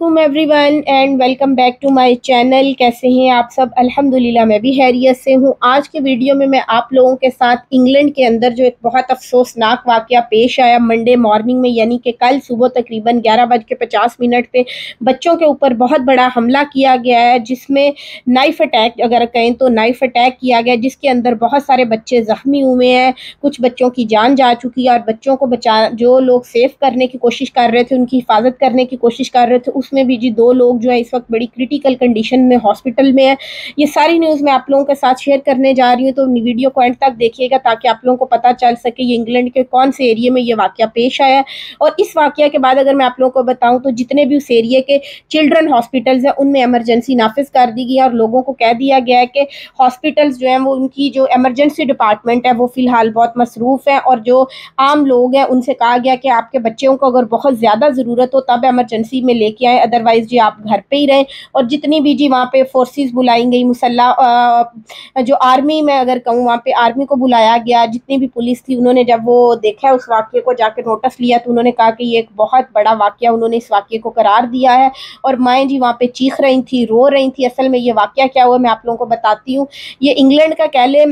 अस्सलामुअलैकुम everyone and welcome back to my channel. कैसे हैं आप सब? अल्हम्दुलिल्लाह मैं भी खैरियत से हूँ। आज के वीडियो में मैं आप लोगों के साथ इंग्लैंड के अंदर जो एक बहुत अफसोसनाक वाक़या पेश आया मंडे मॉर्निंग में, यानी कि कल सुबह तकरीबन 11:50 पे बच्चों के ऊपर बहुत बड़ा हमला किया गया है, जिसमें नाइफ़ अटैक, अगर कहें तो नाइफ़ अटैक किया गया, जिसके अंदर बहुत सारे बच्चे ज़ख्मी हुए हैं। कुछ बच्चों की जान जा चुकी है और बच्चों को जो लोग सेव करने की कोशिश कर रहे थे, उनकी हिफाजत करने की कोशिश कर रहे थे, उसमें भी जी 2 लोग जो है इस वक्त बड़ी क्रिटिकल कंडीशन में हॉस्पिटल में है। ये सारी न्यूज़ मैं आप लोगों के साथ शेयर करने जा रही हूँ, तो वीडियो को एंड तक देखिएगा ताकि आप लोगों को पता चल सके ये इंग्लैंड के कौन से एरिया में ये वाक़या पेश आया है। और इस वाक़या के बाद अगर मैं आप लोगों को बताऊँ तो जितने भी उस एरिया के चिल्ड्रन हॉस्पिटल्स हैं उनमें इमरजेंसी नाफिज कर दी गई है और लोगों को कह दिया गया है कि हॉस्पिटल्स जो हैं वो उनकी जो इमरजेंसी डिपार्टमेंट है वो फ़िलहाल बहुत मसरूफ़ है, और जो आम लोग हैं उनसे कहा गया कि आपके बच्चों को अगर बहुत ज़्यादा ज़रूरत हो तब इमरजेंसी में लेके आएँ, अदरवाइज़ जी आप घर पे ही रहें। और जितनी भी जी वहाँ पे फोर्सेस बुलाई गई, मुसल्ह जो आर्मी में अगर कहूँ वहाँ पे आर्मी को बुलाया गया, जितनी भी पुलिस थी उन्होंने जब वो देखा उस वाक़ये को, जाके नोटिस लिया, तो उन्होंने कहा कि ये एक बहुत बड़ा वाक़या, उन्होंने इस वाक़ये को करार दिया है। और माएँ जी वहाँ पे चीख रही थी, रो रही थी। असल में ये वाक़या क्या हुआ मैं आप लोगों को बताती हूँ। ये इंग्लैंड का कह लें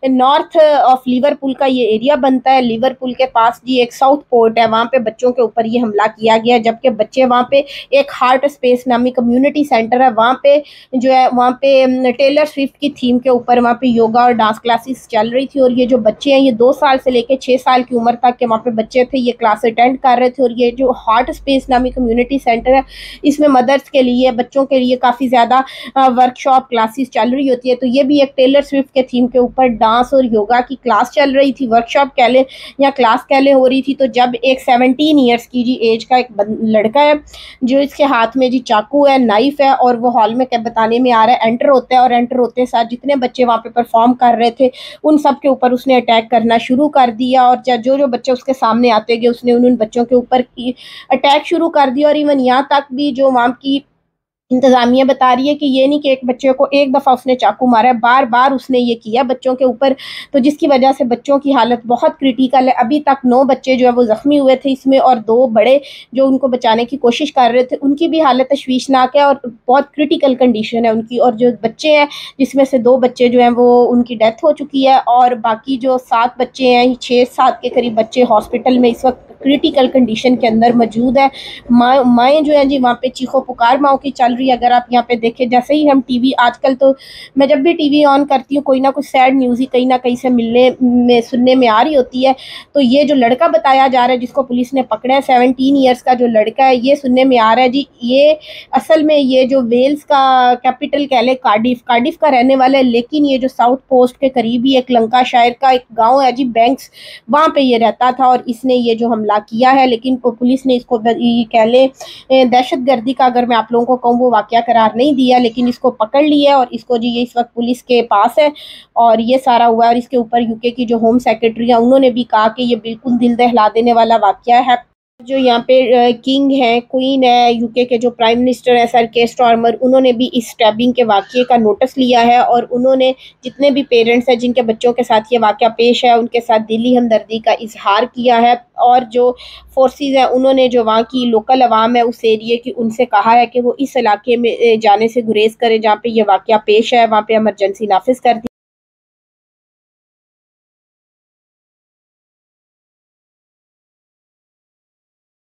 नॉर्थ ऑफ लिवरपूल का ये एरिया बनता है। लिवरपूल के पास जी एक साउथ पोर्ट है, वहाँ पे बच्चों के ऊपर ये हमला किया गया, जबकि बच्चे वहाँ पे एक हार्ट स्पेस नामी कम्युनिटी सेंटर है, वहाँ पे जो है वहाँ पे टेलर स्विफ्ट की थीम के ऊपर वहाँ पे योगा और डांस क्लासेस चल रही थी। और ये जो बच्चे हैं ये 2 साल से लेकर 6 साल की उम्र तक के वहाँ पे बच्चे थे, ये क्लास अटेंड कर रहे थे। और ये जो हार्ट स्पेस नामी कम्युनिटी सेंटर है इसमें मदर्स के लिए, बच्चों के लिए काफ़ी ज़्यादा वर्कशॉप क्लासेस चल रही होती है। तो ये भी एक टेलर स्विफ्ट के थीम के ऊपर डांस और योगा की क्लास चल रही थी, वर्कशॉप कह लें या क्लास कह लें हो रही थी। तो जब एक 17 ईयर्स की जी एज का एक लड़का है जो इसके हाथ में जी चाकू है, नाइफ है, और वो हॉल में क्या बताने में आ रहा है, एंटर होता है और एंटर होते साथ जितने बच्चे वहाँ पे परफॉर्म कर रहे थे उन सब के ऊपर उसने अटैक करना शुरू कर दिया। और जो जो बच्चे उसके सामने आते गए उसने उन बच्चों के ऊपर अटैक शुरू कर दिया। और इवन यहाँ तक भी जो वहाँ की इंतज़ामिया बता रही है कि ये नहीं कि एक बच्चे को एक दफ़ा उसने चाकू मारा है, बार बार उसने ये किया बच्चों के ऊपर, तो जिसकी वजह से बच्चों की हालत बहुत क्रिटिकल है। अभी तक 9 बच्चे जो है वो ज़ख्मी हुए थे इसमें, और 2 बड़े जो उनको बचाने की कोशिश कर रहे थे उनकी भी हालत तशवीशनाक है और बहुत क्रिटिकल कंडीशन है उनकी। और जो बच्चे हैं जिसमें से 2 बच्चे जो हैं वो उनकी डेथ हो चुकी है, और बाकी जो 7 बच्चे हैं, 6-7 के करीब बच्चे हॉस्पिटल में इस वक्त क्रिटिकल कंडीशन के अंदर मौजूद है। माएँ जो हैं जी वहाँ पे चीखो पुकार माओ की चल रही है। अगर आप यहाँ पे देखें, जैसे ही हम टीवी, आजकल तो मैं जब भी टीवी ऑन करती हूँ कोई ना कुछ सैड न्यूज़ ही कहीं ना कहीं से मिलने में सुनने में आ रही होती है। तो ये जो लड़का बताया जा रहा है जिसको पुलिस ने पकड़ा है, 17 ईयर्स का जो लड़का है, ये सुनने में आ रहा है जी ये असल में ये जो वेल्स का कैपिटल कह ले, कार्डिफ का रहने वाला है, लेकिन ये जो साउथ कोस्ट के करीब ही एक लंकाशायर का एक गाँव है जी, बैंक्स, वहाँ पे ये रहता था और इसने ये जो हमला किया है। लेकिन पुलिस ने इसको कह ले दहशतगर्दी का, अगर मैं आप लोगों को कहूँ, वो वाक़या करार नहीं दिया, लेकिन इसको पकड़ लिया और इसको जी ये इस वक्त पुलिस के पास है और ये सारा हुआ है। और इसके ऊपर यूके की जो होम सेक्रेटरी है उन्होंने भी कहा कि ये बिल्कुल दिल दहला देने वाला वाक़या है। जो यहाँ पे किंग है, क्वीन है, यूके के जो प्राइम मिनिस्टर है सर केयर स्टारमर, उन्होंने भी इस स्टैबिंग के वाक़ये का नोटिस लिया है और उन्होंने जितने भी पेरेंट्स हैं जिनके बच्चों के साथ ये वाक़या पेश है उनके साथ दिली हमदर्दी का इजहार किया है। और जो फोर्सेस हैं उन्होंने जो वहाँ की लोकल अवाम है उस एरिए की, उनसे कहा है कि वो इस इलाके में जाने से गुरेज करें जहाँ पे ये वाक़या पेश है, वहाँ पे इमरजेंसी नाफिज कर दी।